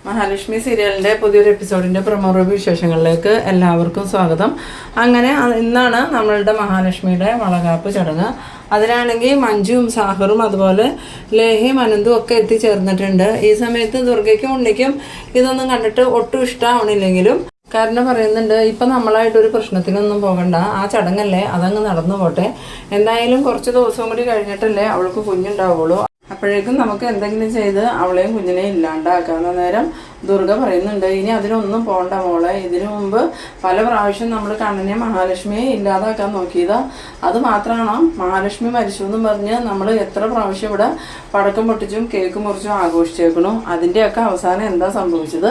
മഹാലക്ഷ്മി സീരിയലിൻ്റെ പുതിയൊരു എപ്പിസോഡിൻ്റെ promo review വിശേഷങ്ങളിലേക്ക് എല്ലാവർക്കും സ്വാഗതം. അങ്ങനെ ഇന്നാണ് നമ്മളുടെ മഹാലക്ഷ്മിയുടെ വളകാപ്പ് ചടങ്ങ്. അതിനാണെങ്കിൽ മഞ്ജുവും സാഹറും അതുപോലെ ലേഹയും അനന്തും ഒക്കെ എത്തിച്ചേർന്നിട്ടുണ്ട്. ഈ സമയത്ത് ദുർഗയ്ക്കും ഉണ്ണിക്കും ഇതൊന്നും കണ്ടിട്ട് ഒട്ടും ഇഷ്ടമാവണില്ലെങ്കിലും കാരണം പറയുന്നുണ്ട്, ഇപ്പം നമ്മളായിട്ടൊരു പ്രശ്നത്തിനൊന്നും പോകണ്ട, ആ ചടങ്ങല്ലേ അതങ്ങ് നടന്നു പോട്ടെ, എന്തായാലും കുറച്ച് ദിവസം കൂടി കഴിഞ്ഞിട്ടല്ലേ അവൾക്ക് കുഞ്ഞുണ്ടാവുള്ളൂ, അപ്പോഴേക്കും നമുക്ക് എന്തെങ്കിലും ചെയ്ത് അവളെയും കുഞ്ഞിനെയും ഇല്ലാണ്ടാക്കാവുന്ന നേരം ദുർഗ പറയുന്നുണ്ട്, ഇനി അതിനൊന്നും പോകണ്ട മോളെ, ഇതിനു മുമ്പ് പല പ്രാവശ്യം നമ്മൾ കണ്ണനെ മഹാലക്ഷ്മിയെ ഇല്ലാതാക്കാൻ നോക്കിയതാ, അത് മാത്രമാണോ മഹാലക്ഷ്മി മരിച്ചു എന്നും പറഞ്ഞ് നമ്മൾ എത്ര പ്രാവശ്യം ഇവിടെ പടക്കം പൊട്ടിച്ചും കേക്ക് മുറിച്ചും ആഘോഷിച്ചേക്കണു, അതിൻ്റെയൊക്കെ അവസാനം എന്താ സംഭവിച്ചത്,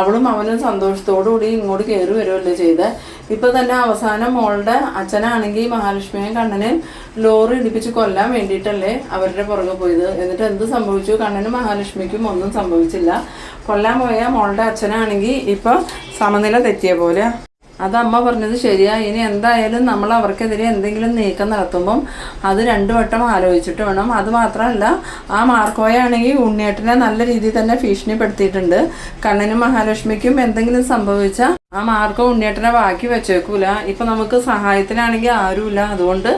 അവളും അവനും സന്തോഷത്തോടുകൂടി ഇങ്ങോട്ട് കയറി വരുമല്ലേ ചെയ്ത്. ഇപ്പം തന്നെ അവസാനം മോളുടെ അച്ഛനാണെങ്കിൽ മഹാലക്ഷ്മിയെയും കണ്ണനെയും ലോറി ഇടിപ്പിച്ച് കൊല്ലാൻ വേണ്ടിയിട്ടല്ലേ അവരുടെ പുറകെ പോയത്. എന്നിട്ട് എന്ത് സംഭവിച്ചു, കണ്ണനും മഹാലക്ഷ്മിക്കും ഒന്നും സംഭവിച്ചില്ല. കൊല്ലാൻ പോയ മോളുടെ അച്ഛനാണെങ്കിൽ ഇപ്പം സമനില തെറ്റിയ പോലെ. അത് അമ്മ പറഞ്ഞത് ശരിയാ, ഇനി എന്തായാലും നമ്മൾ അവർക്കെതിരെ എന്തെങ്കിലും നീക്കം നടത്തുമ്പം അത് 2 വട്ടം ആലോചിച്ചിട്ട് വേണം. അത് മാത്രമല്ല, ആ മാർക്കോയാണെങ്കിൽ ഉണ്ണിയേട്ടനെ നല്ല രീതിയിൽ തന്നെ ഭീഷണിപ്പെടുത്തിയിട്ടുണ്ട്. കണ്ണനും മഹാലക്ഷ്മിക്കും എന്തെങ്കിലും സംഭവിച്ചാൽ ആ മാർക്കോ ഉണ്ണിയേട്ടനെ ബാക്കി വെച്ചേക്കൂല. ഇപ്പം നമുക്ക് സഹായത്തിനാണെങ്കിൽ ആരുമില്ല, അതുകൊണ്ട്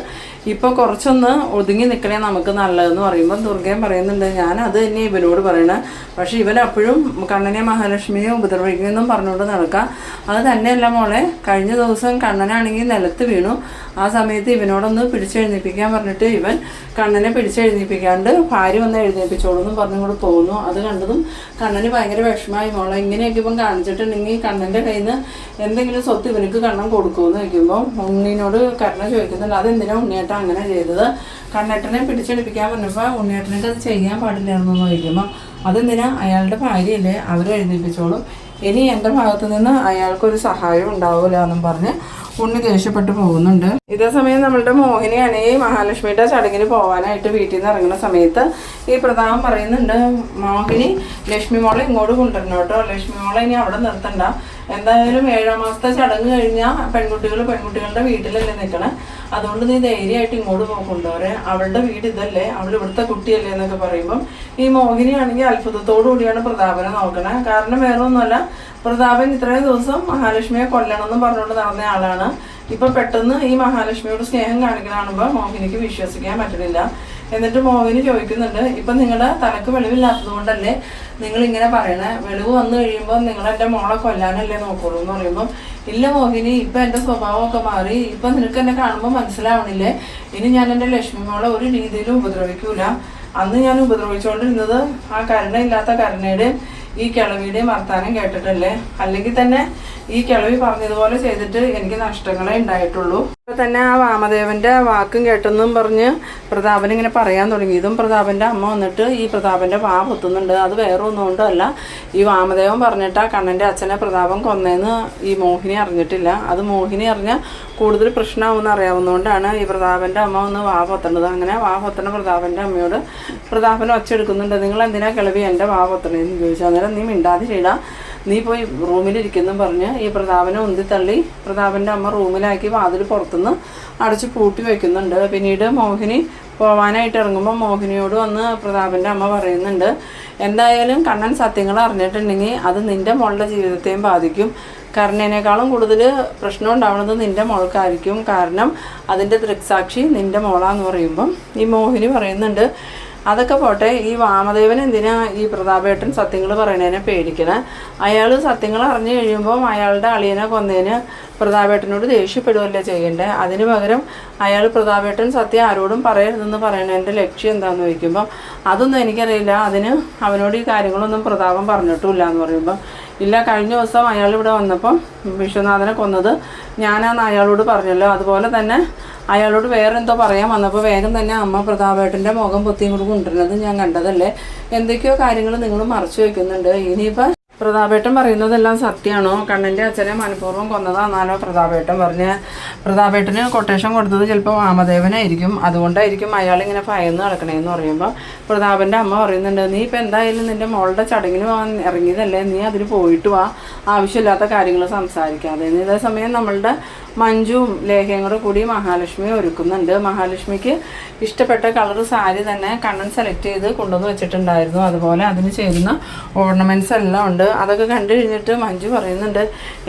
ഇപ്പോൾ കുറച്ചൊന്ന് ഒതുങ്ങി നിൽക്കണേ നമുക്ക് നല്ലതെന്ന് പറയുമ്പോൾ ദുർഗയും പറയുന്നുണ്ട്, ഞാൻ അത് തന്നെ ഇവനോട് പറയണേ, പക്ഷേ ഇവൻ അപ്പോഴും കണ്ണനെ മഹാലക്ഷ്മിയെ ഉപദ്രവിക്കുമെന്നും പറഞ്ഞുകൊണ്ട് നടക്കാം. അത് തന്നെയല്ല മോളെ, കഴിഞ്ഞ ദിവസം കണ്ണനാണെങ്കിൽ നിലത്ത് വീണു, ആ സമയത്ത് ഇവനോടൊന്ന് പിടിച്ചെഴുന്നേൽപ്പിക്കാൻ പറഞ്ഞിട്ട് ഇവൻ കണ്ണനെ പിടിച്ചെഴുന്നേൽപ്പിക്കാണ്ട് ഭാര്യ വന്ന് എഴുന്നേൽപ്പിച്ചോളൂ എന്നും പറഞ്ഞുകൊണ്ട് പോകുന്നു. അത് കണ്ടതും കണ്ണന് ഭയങ്കര വിഷമമായി. മോളെ ഇങ്ങനെയൊക്കെ ഇപ്പം കാണിച്ചിട്ടുണ്ടെങ്കിൽ കണ്ണൻ്റെ കയ്യിൽ നിന്ന് എന്തെങ്കിലും സ്വത്ത് ഇവനക്ക് കണ്ണൻ കൊടുക്കുമെന്ന് വയ്ക്കുമ്പോൾ ഉണ്ണിനോട് കരുണ ചോദിക്കുന്നുണ്ട്, അതെന്തിനാ ഉണ്ണിയേട്ടൻ അങ്ങനെ ചെയ്തത്, കണ്ണേട്ടനെ പിടിച്ചെടുപ്പിക്കാൻ പറഞ്ഞപ്പോൾ ഉണ്ണിയേട്ടനൊക്കെ അത് ചെയ്യാൻ പാടില്ലായിരുന്നു എന്ന് ചോദിക്കുമ്പോൾ അതെന്തിനാ, അയാളുടെ ഭാര്യയല്ലേ, അവരെഴുന്നേൽപ്പിച്ചോളും, ഇനി എൻ്റെ ഭാഗത്തു നിന്ന് അയാൾക്കൊരു സഹായം ഉണ്ടാവില്ല എന്നും പറഞ്ഞ് ഉണ്ണി ദേഷ്യപ്പെട്ട് പോകുന്നുണ്ട്. ഇതേ സമയം നമ്മളുടെ മോഹിനിയാണെങ്കിൽ മഹാലക്ഷ്മിയുടെ ചടങ്ങിന് പോകാനായിട്ട് വീട്ടിൽ നിന്ന് ഇറങ്ങുന്ന സമയത്ത് ഈ പ്രതാപം പറയുന്നുണ്ട്, മോഹിനി ലക്ഷ്മി മോളെ ഇങ്ങോട്ട് കൊണ്ടുവരണം കേട്ടോ, ലക്ഷ്മി മോളെ ഇനി അവിടെ നിർത്തണ്ട, എന്തായാലും 7-ാം മാസത്തെ ചടങ്ങ് കഴിഞ്ഞാൽ പെൺകുട്ടികളുടെ വീട്ടിലല്ലേ നിൽക്കണേ, അതുകൊണ്ട് നീ ധൈര്യമായിട്ട് ഇങ്ങോട്ട് കൊണ്ടുവരെ, അവളുടെ വീട് ഇതല്ലേ, അവൾ ഇവിടുത്തെ കുട്ടിയല്ലേ എന്നൊക്കെ പറയുമ്പം ഈ മോഹിനിയാണെങ്കിൽ അത്ഭുതത്തോടു കൂടിയാണ് പ്രതാപനെ നോക്കണേ. കാരണം വേറെ ഒന്നുമല്ല, പ്രതാപൻ ഇത്രയും ദിവസം മഹാലക്ഷ്മിയെ കൊല്ലണമെന്ന് പറഞ്ഞുകൊണ്ട് നടന്ന ആളാണ്. ഇപ്പം പെട്ടെന്ന് ഈ മഹാലക്ഷ്മിയോട് സ്നേഹം കാണിക്കുന്ന കാണുമ്പോൾ മോഹിനിക്ക് വിശ്വസിക്കാൻ പറ്റുന്നില്ല. എന്നിട്ട് മോഹിനി ചോദിക്കുന്നുണ്ട്, ഇപ്പം നിങ്ങളുടെ തലക്ക് വെളിവില്ലാത്തത് കൊണ്ടല്ലേ നിങ്ങളിങ്ങനെ പറയണേ, വെളിവ് വന്നു കഴിയുമ്പോൾ നിങ്ങളെൻ്റെ മോളെ കൊല്ലാനല്ലേ നോക്കുള്ളൂ എന്ന് പറയുമ്പം, ഇല്ല മോഹിനി, ഇപ്പം എൻ്റെ സ്വഭാവമൊക്കെ മാറി, ഇപ്പം നിനക്ക് എന്നെ കാണുമ്പോൾ മനസ്സിലാവണില്ലേ, ഇനി ഞാൻ എൻ്റെ ലക്ഷ്മി മോളെ ഒരു രീതിയിലും ഉപദ്രവിക്കൂല, അന്ന് ഞാൻ ഉപദ്രവിച്ചുകൊണ്ടിരുന്നത് ആ കരുണയില്ലാത്ത കരുണയുടെ ഈ കിളവിയുടെയും വർത്താനം കേട്ടിട്ടല്ലേ, അല്ലെങ്കിൽ തന്നെ ഈ കിളവി പറഞ്ഞതുപോലെ ചെയ്തിട്ട് എനിക്ക് നഷ്ടങ്ങളെ ഉണ്ടായിട്ടുള്ളൂ. ഇപ്പം തന്നെ ആ വാമദേവൻ്റെ വാക്കും കേട്ടെന്നും പറഞ്ഞ് പ്രതാപൻ ഇങ്ങനെ പറയാൻ തുടങ്ങി. ഇതും പ്രതാപൻ്റെ അമ്മ വന്നിട്ട് ഈ പ്രതാപൻ്റെ വാ പൊത്തുന്നുണ്ട്. അത് വേറെ ഒന്നും കൊണ്ടല്ല, ഈ വാമദേവൻ പറഞ്ഞിട്ടാ കണ്ണൻ്റെ അച്ഛനെ പ്രതാപൻ കൊന്നേന്ന് ഈ മോഹിനി അറിഞ്ഞിട്ടില്ല. അത് മോഹിനി അറിഞ്ഞാൽ കൂടുതൽ പ്രശ്നമാവുമെന്ന് അറിയാവുന്നതുകൊണ്ടാണ് ഈ പ്രതാപൻ്റെ അമ്മ ഒന്ന് വാ പൊത്തേണ്ടത്. അങ്ങനെ വാ പൊത്തണ പ്രതാപൻ്റെ അമ്മയോട് പ്രതാപൻ ഒച്ചെടുക്കുന്നുണ്ട്, നിങ്ങൾ എന്തിനാ കിളവി എൻ്റെ വാ പൊത്തണേന്ന് ചോദിച്ചു. അന്നേരം നീ മിണ്ടാതിരിടാ, നീ പോയി റൂമിലിരിക്കുന്നും പറഞ്ഞ് ഈ പ്രതാപനെ ഉന്തിത്തള്ളി പ്രതാപൻ്റെ അമ്മ റൂമിലാക്കി വാതിൽ പുറത്തുനിന്ന് അടച്ച് പൂട്ടി വയ്ക്കുന്നുണ്ട്. പിന്നീട് മോഹിനി പോവാനായിട്ട് ഇറങ്ങുമ്പോൾ മോഹിനിയോട് വന്ന് പ്രതാപൻ്റെ അമ്മ പറയുന്നുണ്ട്, എന്തായാലും കണ്ണൻ സത്യങ്ങൾ അറിഞ്ഞിട്ടുണ്ടെങ്കിൽ അത് നിൻ്റെ മോളുടെ ജീവിതത്തെയും ബാധിക്കും, കർണേനേക്കാളും കൂടുതൽ പ്രശ്നം ഉണ്ടാവുന്നത് നിൻ്റെ മോൾക്കായിരിക്കും, കാരണം അതിൻ്റെ ദൃക്സാക്ഷി നിൻ്റെ മോളാന്ന് പറയുമ്പം ഈ മോഹിനി പറയുന്നുണ്ട്, അതൊക്കെ പോട്ടെ, ഈ വാമദേവൻ എന്തിനാ ഈ പ്രതാപേട്ടൻ സത്യങ്ങൾ പറയണതിനെ പേടിക്കണേ, അയാൾ സത്യങ്ങൾ അറിഞ്ഞു കഴിയുമ്പോൾ അയാളുടെ അളിയനെ കൊന്നതിന് പ്രതാപേട്ടനോട് ദേഷ്യപ്പെടുകയല്ലേ ചെയ്യണ്ടേ, അതിന് പകരം അയാൾ പ്രതാപേട്ടൻ സത്യം ആരോടും പറയരുതെന്ന് പറയണതിൻ്റെ ലക്ഷ്യം എന്താണെന്ന് ചോദിക്കുമ്പം അതൊന്നും എനിക്കറിയില്ല, അതിന് അവനോട് ഈ കാര്യങ്ങളൊന്നും പ്രതാപം പറഞ്ഞിട്ടുമില്ല എന്ന് പറയുമ്പം, ഇല്ല, കഴിഞ്ഞ ദിവസം അയാൾ ഇവിടെ വന്നപ്പം വിശ്വനാഥനെ കൊന്നത് ഞാനാന്ന് അയാളോട് പറഞ്ഞല്ലോ, അതുപോലെ തന്നെ അയാളോട് വേറെ എന്തോ പറയാൻ വന്നപ്പോൾ വേഗം തന്നെ അമ്മ പ്രതാപേട്ടൻ്റെ മുഖം പൊത്തിയും കൂടി കൊണ്ടുവരുന്നത് ഞാൻ കണ്ടതല്ലേ, എന്തൊക്കെയോ കാര്യങ്ങൾ നിങ്ങൾ മറച്ചു വയ്ക്കുന്നുണ്ട്, ഇനിയിപ്പോൾ പ്രതാപേട്ടൻ പറയുന്നതെല്ലാം സത്യമാണോ, കണ്ണൻ്റെ അച്ഛനെ മനഃപൂർവ്വം കൊന്നതാണെന്നാലോ പ്രതാപേട്ടൻ പറഞ്ഞ്, പ്രതാപേട്ടന് കൊട്ടേഷൻ കൊടുത്തത് ചിലപ്പോൾ വാമദേവനായിരിക്കും, അതുകൊണ്ടായിരിക്കും അയാളിങ്ങനെ ഭയന്ന് നടക്കണേന്ന് പറയുമ്പോൾ പ്രതാപൻ്റെ അമ്മ പറയുന്നുണ്ട്, നീ ഇപ്പം എന്തായാലും നിൻ്റെ മോളുടെ ചടങ്ങിന് പോകാൻ ഇറങ്ങിയതല്ലേ, നീ അതിന് പോയിട്ട് വാ, ആവശ്യമില്ലാത്ത കാര്യങ്ങൾ സംസാരിക്കാതെ. ഇതേ സമയം നമ്മളുടെ മഞ്ജുവും ലേഖയും കൂടി മഹാലക്ഷ്മിയെ ഒരുക്കുന്നുണ്ട്. മഹാലക്ഷ്മിക്ക് ഇഷ്ടപ്പെട്ട കളർ സാരി തന്നെ കണ്ണൻ സെലക്ട് ചെയ്ത് കൊണ്ടുവന്ന് വെച്ചിട്ടുണ്ടായിരുന്നു. അതുപോലെ അതിന് ചേരുന്ന ഓർണമെൻറ്റ്സ് എല്ലാം ഉണ്ട്. അതൊക്കെ കണ്ടു കഴിഞ്ഞിട്ട് മഞ്ജു പറയുന്നുണ്ട്,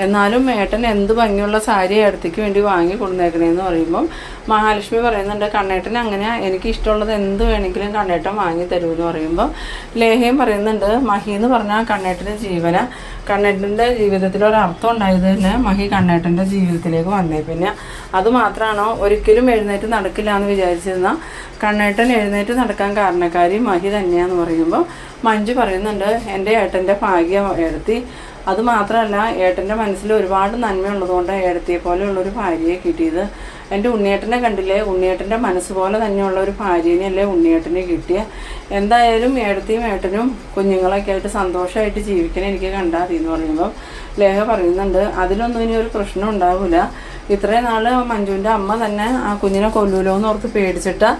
എന്നാലും ഏട്ടൻ എന്ത് ഭംഗിയുള്ള സാരി ഏടത്തേക്ക് വേണ്ടി വാങ്ങി കൊണ്ടുവന്നേക്കണേന്ന് പറയുമ്പം മഹാലക്ഷ്മി പറയുന്നുണ്ട്, കണ്ണേട്ടൻ അങ്ങനെ എനിക്ക് ഇഷ്ടമുള്ളത് എന്ത് വേണമെങ്കിലും കണ്ണേട്ടൻ വാങ്ങി തരുമെന്ന് പറയുമ്പോൾ ലേഹയും പറയുന്നുണ്ട്, മഹി എന്ന് പറഞ്ഞാൽ കണ്ണേട്ടൻ്റെ ജീവന, കണ്ണേട്ടൻ്റെ ജീവിതത്തിലൊരർത്ഥം ഉണ്ടായത് തന്നെ മഹി കണ്ണേട്ടൻ്റെ ജീവിതത്തിലേക്ക് വന്നേ. പിന്നെ അതുമാത്രമാണോ ഒരിക്കലും എഴുന്നേറ്റ് നടക്കില്ല എന്ന് വിചാരിച്ചിരുന്ന കണ്ണേട്ടൻ എഴുന്നേറ്റ് നടക്കാൻ കാരണക്കാരി മഹി തന്നെയാന്ന് പറയുമ്പോൾ മഞ്ജു പറയുന്നുണ്ട്, എൻ്റെ ഏട്ടൻ്റെ ഭാഗ്യം ഏടത്തി. അതുമാത്രമല്ല ഏട്ടൻ്റെ മനസ്സിൽ ഒരുപാട് നന്മയുള്ളതുകൊണ്ട് ഏടത്തിയെ പോലെയുള്ളൊരു ഭാര്യയെ കിട്ടിയത്. എൻ്റെ ഉണ്ണിയേട്ടനെ കണ്ടില്ലേ, ഉണ്ണിയേട്ടൻ്റെ മനസ്സ് പോലെ തന്നെയുള്ള ഒരു ഭാര്യനെയല്ലേ ഉണ്ണിയേട്ടനെ കിട്ടിയ. എന്തായാലും ഏടത്തിയും ഏട്ടനും കുഞ്ഞുങ്ങളൊക്കെ ആയിട്ട് സന്തോഷമായിട്ട് ജീവിക്കണം എനിക്ക് കണ്ടാൽ മതി എന്ന് പറയുമ്പോൾ ലേഖ പറയുന്നുണ്ട്, അതിലൊന്നും ഇനി ഒരു പ്രശ്നം ഉണ്ടാവില്ല. ഇത്രയും നാൾ മഞ്ജുവിൻ്റെ അമ്മ തന്നെ ആ കുഞ്ഞിനെ കൊല്ലൂലോ എന്ന് ഓർത്ത് പേടിച്ചിട്ട്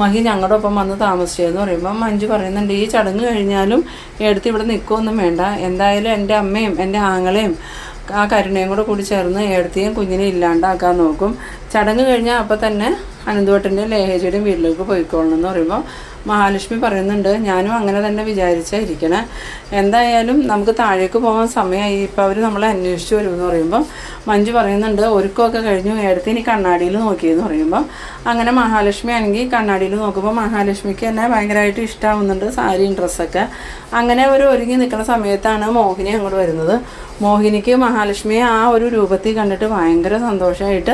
മഹി ഞങ്ങളുടെ ഒപ്പം വന്ന് താമസിച്ചതെന്ന് പറയുമ്പോൾ മഞ്ജു പറയുന്നുണ്ട്, ഈ ചടങ്ങ് കഴിഞ്ഞാലും എടുത്ത് ഇവിടെ നിൽക്കുകയൊന്നും വേണ്ട. എന്തായാലും എൻ്റെ അമ്മയും എൻ്റെ ആങ്ങളെയും ആ കരുണയും കൂടി ചേർന്ന് ഏടത്തിയും കുഞ്ഞിനെ ഇല്ലാണ്ടാക്കാൻ നോക്കും. ചടങ്ങ് കഴിഞ്ഞാൽ അപ്പം തന്നെ അനന്തുവട്ടൻ്റെയും ലേഹേജിയുടെയും വീട്ടിലേക്ക് പോയിക്കോളണം എന്ന് പറയുമ്പോൾ മഹാലക്ഷ്മി പറയുന്നുണ്ട്, ഞാനും അങ്ങനെ തന്നെ വിചാരിച്ചായിരിക്കണേ. എന്തായാലും നമുക്ക് താഴേക്ക് പോകാൻ സമയമായി, ഇപ്പോൾ അവർ നമ്മളെ അന്വേഷിച്ച് വരുമെന്ന് പറയുമ്പോൾ മഞ്ജു പറയുന്നുണ്ട്, ഒരുക്കമൊക്കെ കഴിഞ്ഞു, ഏടത്തി ഇനി കണ്ണാടിയിൽ നോക്കിയെന്ന് പറയുമ്പോൾ അങ്ങനെ മഹാലക്ഷ്മി ആണെങ്കിൽ കണ്ണാടിയിൽ നോക്കുമ്പോൾ മഹാലക്ഷ്മിക്ക് തന്നെ ഭയങ്കരമായിട്ട് ഇഷ്ടമാവുന്നുണ്ട് സാരിയും ഡ്രസ്സൊക്കെ. അങ്ങനെ ഒരു ഒരുങ്ങി നിൽക്കുന്ന സമയത്താണ് മോഹിനി അങ്ങോട്ട് വരുന്നത്. മോഹിനിക്ക് മഹാലക്ഷ്മിയെ ആ ഒരു രൂപത്തിൽ കണ്ടിട്ട് ഭയങ്കര സന്തോഷമായിട്ട്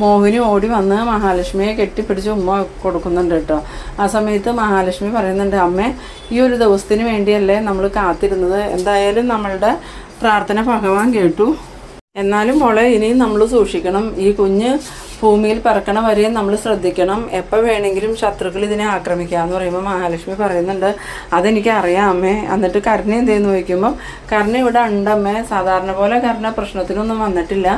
മോഹിനി ഓടി വന്ന് മഹാലക്ഷ്മിയെ കെട്ടിപ്പിടിച്ച് ഉമ്മ കൊടുക്കുന്നുണ്ട് കേട്ടോ. ആ സമയത്ത് മഹാലക്ഷ്മി പറയുന്നുണ്ട്, അമ്മേ ഈ ഒരു ദിവസത്തിന് വേണ്ടിയല്ലേ നമ്മൾ കാത്തിരുന്നത്, എന്തായാലും നമ്മളുടെ പ്രാർത്ഥന ഭഗവാൻ കേട്ടു. എന്നാലും മോളെ ഇനിയും നമ്മൾ സൂക്ഷിക്കണം, ഈ കുഞ്ഞ് ഭൂമിയിൽ പറക്കണ വരെയും നമ്മൾ ശ്രദ്ധിക്കണം, എപ്പോൾ വേണമെങ്കിലും ശത്രുക്കൾ ഇതിനെ ആക്രമിക്കാമെന്ന് പറയുമ്പോൾ മഹാലക്ഷ്മി പറയുന്നുണ്ട്, അതെനിക്ക് അറിയാം അമ്മേ. എന്നിട്ട് കരുണ എന്തെന്ന് ചോദിക്കുമ്പം കരുണ ഇവിടെ ഉണ്ടമ്മേ, സാധാരണ പോലെ കരുണ പ്രശ്നത്തിനൊന്നും വന്നിട്ടില്ല,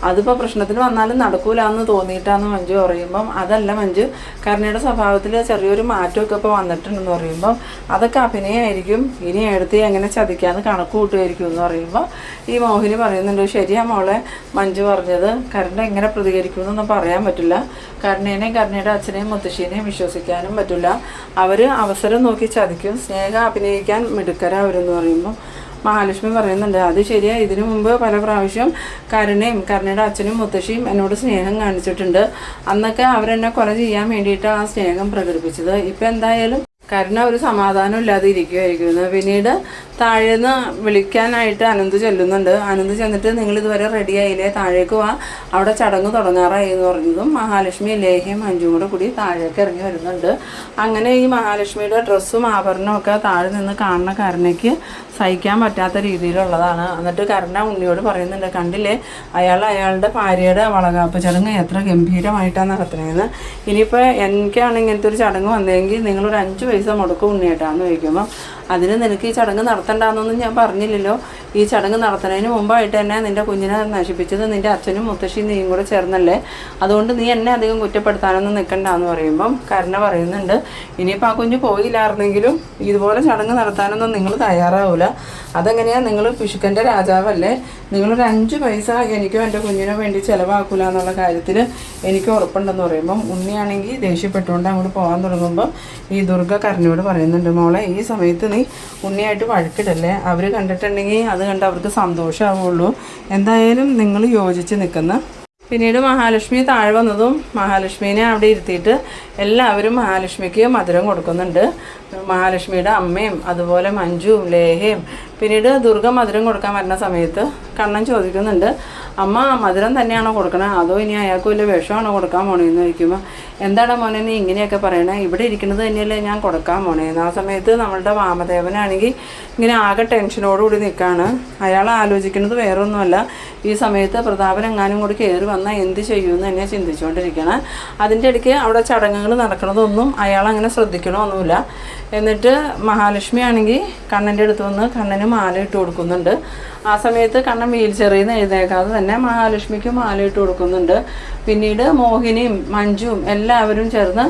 അതിപ്പോൾ പ്രശ്നത്തിന് വന്നാലും നടക്കൂല എന്ന് തോന്നിയിട്ടാന്ന് മഞ്ജു പറയുമ്പം അതല്ല മഞ്ജു, കരുണയുടെ സ്വഭാവത്തിൽ ചെറിയൊരു മാറ്റമൊക്കെ ഇപ്പോൾ വന്നിട്ടുണ്ടെന്ന് പറയുമ്പം അതൊക്കെ അഭിനയമായിരിക്കും, ഇനി എടുത്ത് എങ്ങനെ ചതിക്കാന്ന് കണക്ക് കൂട്ടുമായിരിക്കും എന്ന് പറയുമ്പോൾ ഈ മോഹിനി പറയുന്നുണ്ട്, ശരിയാ മോളെ മഞ്ജു പറഞ്ഞത്, കരുണ എങ്ങനെ പ്രതികരിക്കുമെന്നൊന്നും പറയാൻ പറ്റില്ല, കരുണേനെയും കരുണയുടെ അച്ഛനെയും മുത്തശ്ശീനെയും വിശ്വസിക്കാനും പറ്റില്ല, അവർ അവസരം നോക്കി ചതിക്കും, സ്നേഹം അഭിനയിക്കാൻ മിടുക്കരാ അവരെന്ന് പറയുമ്പോൾ മഹാലക്ഷ്മി പറയുന്നുണ്ട്, അത് ശരിയാ, ഇതിനു മുമ്പ് പല പ്രാവശ്യം കരുണയും കരുണയുടെ അച്ഛനും മുത്തശ്ശിയും എന്നോട് സ്നേഹം കാണിച്ചിട്ടുണ്ട്, അന്നൊക്കെ അവരെന്നെ കൊല ചെയ്യാൻ വേണ്ടിയിട്ടാണ് ആ സ്നേഹം പ്രകടിപ്പിച്ചത്. ഇപ്പം എന്തായാലും കരുണ ഒരു സമാധാനം ഇല്ലാതെ ഇരിക്കുമായിരിക്കുന്നു. പിന്നീട് താഴേന്ന് വിളിക്കാനായിട്ട് അനന്ത് ചെല്ലുന്നുണ്ട്. അനന്ത് ചെന്നിട്ട് നിങ്ങളിതുവരെ റെഡി ആയില്ലേ, താഴേക്ക് വാ, അവിടെ ചടങ്ങ് തുടങ്ങാറായി എന്ന് പറഞ്ഞതും മഹാലക്ഷ്മി ലേഹയും മഞ്ജുവും കൂടി താഴേക്ക് ഇറങ്ങി വരുന്നുണ്ട്. അങ്ങനെ ഈ മഹാലക്ഷ്മിയുടെ ഡ്രസ്സും ആഭരണവും ഒക്കെ താഴെ നിന്ന് കാണുന്ന കരുണയ്ക്ക് സഹിക്കാൻ പറ്റാത്ത രീതിയിലുള്ളതാണ്. എന്നിട്ട് കരുണ ഉണ്ണിയോട് പറയുന്നുണ്ട്, കണ്ടില്ലേ അയാളുടെ ഭാര്യയുടെ വളകാപ്പ് ചടങ്ങ് എത്ര ഗംഭീരമായിട്ടാണ് നടത്തുന്നതെന്ന്, ഇനിയിപ്പോൾ എനിക്കാണ് ഇങ്ങനത്തെ ഒരു ചടങ്ങ് വന്നതെങ്കിൽ നിങ്ങളൊരു 5 പൈസ മുടക്കും ഉണ്ണിയേട്ടാന്ന് ചോദിക്കുമ്പോൾ അതിന് നിനക്ക് ഈ ചടങ്ങ് നടത്തണ്ടെന്നൊന്നും ഞാൻ പറഞ്ഞില്ലല്ലോ, ഈ ചടങ്ങ് നടത്തുന്നതിന് മുമ്പായിട്ട് തന്നെ നിൻ്റെ കുഞ്ഞിനെ നശിപ്പിച്ചത് നിൻ്റെ അച്ഛനും മുത്തശ്ശിയും നീയും കൂടെ ചേർന്നല്ലേ, അതുകൊണ്ട് നീ എന്നെ അധികം കുറ്റപ്പെടുത്താനൊന്നും നിൽക്കണ്ടെന്ന് പറയുമ്പം കരുണ പറയുന്നുണ്ട്, ഇനിയിപ്പോൾ ആ കുഞ്ഞ് പോയില്ലായിരുന്നെങ്കിലും ഇതുപോലെ ചടങ്ങ് നടത്താനൊന്നും നിങ്ങൾ തയ്യാറാവില്ല, അതെങ്ങനെയാണ്, നിങ്ങൾ പിശുക്കൻ്റെ രാജാവല്ലേ, നിങ്ങളൊരു 5 പൈസ എനിക്കും എൻ്റെ കുഞ്ഞിനോ വേണ്ടി ചിലവാക്കില്ല എന്നുള്ള കാര്യത്തിൽ എനിക്ക് ഉറപ്പുണ്ടെന്ന് പറയുമ്പം ഉണ്ണിയാണെങ്കിൽ ദേഷ്യപ്പെട്ടുകൊണ്ട് അങ്ങോട്ട് പോകാൻ തുടങ്ങുമ്പം ഈ ദുർഗ കരുണയോട് പറയുന്നുണ്ട്, മോളെ ഈ സമയത്ത് നീ ഉണ്ണിയായിട്ട് വഴക്കിടല്ലേ, അവർ കണ്ടിട്ടുണ്ടെങ്കിൽ അത് കണ്ട് അവർക്ക് സന്തോഷമാവുള്ളൂ, എന്തായാലും നിങ്ങൾ യോജിച്ച് നിൽക്കുന്ന. പിന്നീട് മഹാലക്ഷ്മി താഴെ വന്നതും മഹാലക്ഷ്മീനെ അവിടെ ഇരുത്തിയിട്ട് എല്ലാവരും മഹാലക്ഷ്മിക്ക് മധുരം കൊടുക്കുന്നുണ്ട്. മഹാലക്ഷ്മിയുടെ അമ്മയും അതുപോലെ മഞ്ജുവും ലേഹയും. പിന്നീട് ദുർഗ മധുരം കൊടുക്കാൻ വരുന്ന സമയത്ത് കണ്ണൻ ചോദിക്കുന്നുണ്ട്, അമ്മ മധുരം തന്നെയാണോ കൊടുക്കണേ അതോ ഇനി അയാൾക്ക് വലിയ വിഷമാണോ കൊടുക്കാൻ പോണേന്ന് ചോദിക്കുമ്പോൾ എന്താടാ മോനെ നീ ഇങ്ങനെയൊക്കെ പറയണേ, ഇവിടെ ഇരിക്കുന്നത് തന്നെയല്ലേ ഞാൻ കൊടുക്കാൻ പോണേന്ന്. ആ സമയത്ത് നമ്മളുടെ വാമദേവനാണെങ്കിൽ ഇങ്ങനെ ആകെ ടെൻഷനോടുകൂടി നിൽക്കുകയാണ്. അയാൾ ആലോചിക്കുന്നത് വേറൊന്നുമല്ല, ഈ സമയത്ത് പ്രതാപൻ എങ്ങാനും കൂടി കയറി വന്നാൽ എന്ത് ചെയ്യുമെന്ന് തന്നെ ചിന്തിച്ചുകൊണ്ടിരിക്കണം. അതിൻ്റെ ഇടയ്ക്ക് അവിടെ ചടങ്ങുകൾ നടക്കുന്നതൊന്നും അയാൾ അങ്ങനെ ശ്രദ്ധിക്കണമൊന്നുമില്ല. എന്നിട്ട് മഹാലക്ഷ്മി ആണെങ്കിൽ കണ്ണൻ്റെ അടുത്ത് വന്ന് കണ്ണന് മാല ഇട്ട് കൊടുക്കുന്നുണ്ട്. ആ സമയത്ത് കണ്ണൻ വീൽ ചെയറിൽ നിന്ന് എഴുന്നേക്കാതെ തന്നെ മഹാലക്ഷ്മിക്ക് മാല ഇട്ട് കൊടുക്കുന്നുണ്ട്. പിന്നീട് മോഹിനിയും മഞ്ജുവും എല്ലാവരും ചേർന്ന്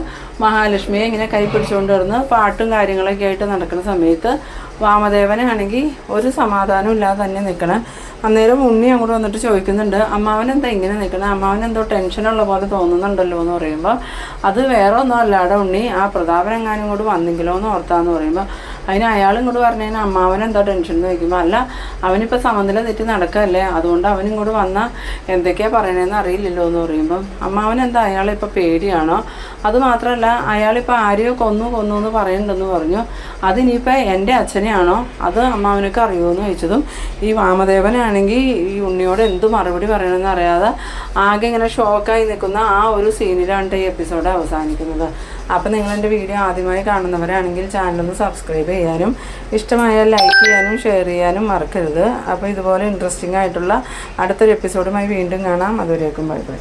മഹാലക്ഷ്മിയെ ഇങ്ങനെ കൈ പിടിച്ചുകൊണ്ട് വരുന്ന പാട്ടും കാര്യങ്ങളൊക്കെ ആയിട്ട് നടക്കുന്ന സമയത്ത് വാമദേവനാണെങ്കിൽ ഒരു സമാധാനം ഇല്ലാതെ തന്നെ നിൽക്കണം. അന്നേരം ഉണ്ണി അങ്ങോട്ട് വന്നിട്ട് ചോദിക്കുന്നുണ്ട്, അമ്മാവൻ എന്താ ഇങ്ങനെ നിൽക്കണം, അമ്മാവൻ എന്തോ ടെൻഷനുള്ള പോലെ തോന്നുന്നുണ്ടല്ലോ എന്ന് പറയുമ്പോൾ, അത് വേറെ ഒന്നും അല്ലാതെ ഉണ്ണി ആ പ്രതാപൻ എങ്ങാനും ഇങ്ങോട്ട് വന്നെങ്കിലോ എന്ന് ഓർത്താന്ന് പറയുമ്പോൾ, അതിന് അയാൾ ഇങ്ങോട്ട് പറഞ്ഞു കഴിഞ്ഞാൽ അമ്മാവൻ എന്താ ടെൻഷൻ എന്ന് ചോദിക്കുമ്പോൾ, അല്ല അവനിപ്പോൾ സമനില തെറ്റി നടക്കല്ലേ, അതുകൊണ്ട് അവൻ ഇങ്ങോട്ട് വന്നാൽ എന്തൊക്കെയാണ് പറയണതെന്ന് അറിയില്ലല്ലോ എന്ന് പറയുമ്പം, അമ്മാവൻ എന്താ അയാളിപ്പോൾ പേടിയാണോ, അത് മാത്രമല്ല അയാളിപ്പോൾ ആരെയോ കൊന്നു എന്ന് പറയുന്നുണ്ടെന്ന് പറഞ്ഞു, അതിനിപ്പോൾ എൻ്റെ അച്ഛനെയാണോ അത് അമ്മാവനൊക്കെ അറിയുമോ എന്ന് ചോദിച്ചതും ഈ വാമദേവനാണെങ്കിൽ ഈ ഉണ്ണിയോട് എന്ത് മറുപടി പറയണമെന്ന് അറിയാതെ ആകെ ഇങ്ങനെ ഷോക്കായി നിൽക്കുന്ന ആ ഒരു സീനിലാണ് ഈ എപ്പിസോഡ് അവസാനിക്കുന്നത്. അപ്പോൾ നിങ്ങളെൻ്റെ വീഡിയോ ആദ്യമായി കാണുന്നവരാണെങ്കിൽ ചാനലൊന്ന് സബ്സ്ക്രൈബ് ചെയ്യാനും ഇഷ്ടമായാൽ ലൈക്ക് ചെയ്യാനും ഷെയർ ചെയ്യാനും മറക്കരുത്. അപ്പോൾ ഇതുപോലെ ഇൻട്രസ്റ്റിംഗ് ആയിട്ടുള്ള അടുത്തൊരു എപ്പിസോഡുമായി വീണ്ടും കാണാം. അതുവരേക്കും ബൈ ബൈ.